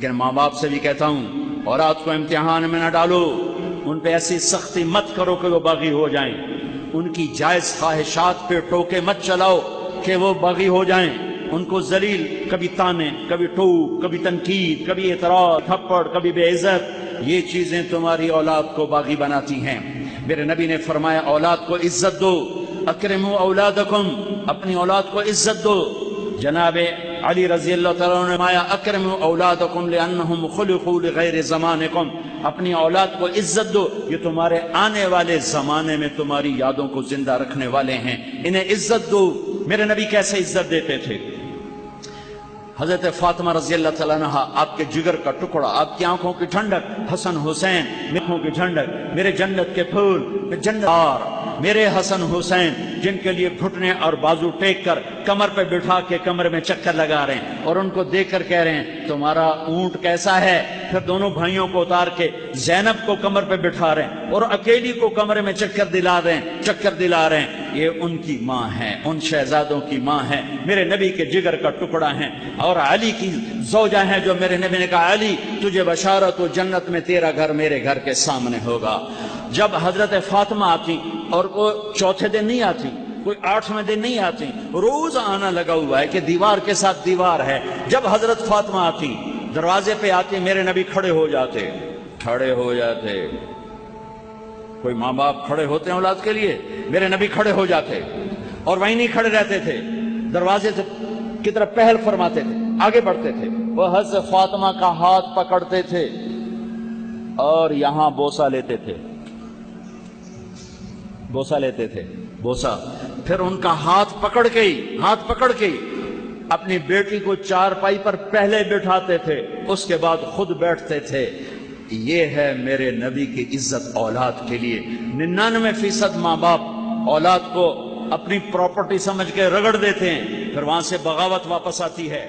لیکن ماں باپ سے بھی کہتا ہوں اولاد کو امتحان میں نہ ڈالو، ان پہ ایسی سختی مت کرو کہ وہ باغی ہو جائیں، ان کی جائز خواہشات پہ ٹوکے مت چلاؤ کہ وہ باغی ہو جائیں، ان کو ذلیل، کبھی تانے، کبھی ٹوک، کبھی تنقید، کبھی اعتراض، تھپڑ، کبھی بے عزت، یہ چیزیں تمہاری اولاد کو باغی بناتی ہیں۔ میرے نبی نے فرمایا اولاد کو عزت دو، اکرموا اولادکم، اپنی اولاد کو عزت دو۔ جناب علی رضی اللہ تعالیٰ عنہ نے فرمایا اکرموا اولادکم لانہم خلقوا لغیر زمانکم، اپنی اولاد کو عزت دو، یہ تمہارے آنے والے زمانے میں تمہاری یادوں کو زندہ رکھنے والے ہیں، انہیں عزت دو۔ میرے نبی کیسے عزت دیتے تھے؟ حضرت فاطمہ رضی اللہ تعالیٰ عنہ آپ کے جگر کا ٹکڑا، آپ کی آنکھوں کی ٹھنڈک، حسن حسین آنکھوں کی ٹھنڈک، میرے جنت کے پھول، جنت دار میرے حسن حسین، جن کے لیے گھٹنے اور بازو ٹیک کر کمر پہ بٹھا کے کمر میں چکر لگا رہے ہیں، اور ان کو دیکھ کر کہہ رہے ہیں تمہارا اونٹ کیسا ہے؟ پھر دونوں بھائیوں کو اتار کے زینب کو کمر پہ بٹھا رہے ہیں اور اکیلی کو کمرے میں چکر دلا رہے ہیں۔ یہ ان کی ماں ہے، ان شہزادوں کی ماں ہے، میرے نبی کے جگر کا ٹکڑا ہیں، اور علی کی زوجہ ہیں، جو میرے نبی نے کہا علی تجھے بشارت ہو جنت میں تیرا گھر میرے گھر کے سامنے ہوگا۔ جب حضرت فاطمہ آتی، اور وہ چوتھے دن نہیں آتی، کوئی 8ویں دن نہیں آتی، روز آنا لگا ہوا ہے کہ دیوار کے ساتھ دیوار ہے، جب حضرت فاطمہ آتی دروازے پہ آتی میرے نبی کھڑے ہو جاتے۔ کوئی ماں باپ کھڑے ہوتے ہیں اولاد کے لیے، میرے نبی کھڑے ہو جاتے، اور وہیں نہیں کھڑے رہتے تھے، دروازے کی طرف پہل فرماتے تھے، آگے بڑھتے تھے، وہ حضرت فاطمہ کا ہاتھ پکڑتے تھے اور یہاں بوسہ لیتے تھے، بوسہ، پھر ان کا ہاتھ پکڑ کے اپنی بیٹی کو چارپائی پر پہلے بٹھاتے تھے، اس کے بعد خود بیٹھتے تھے۔ یہ ہے میرے نبی کی عزت اولاد کے لیے۔ 99% ماں باپ اولاد کو اپنی پراپرٹی سمجھ کے رگڑ دیتے ہیں، پھر وہاں سے بغاوت واپس آتی ہے۔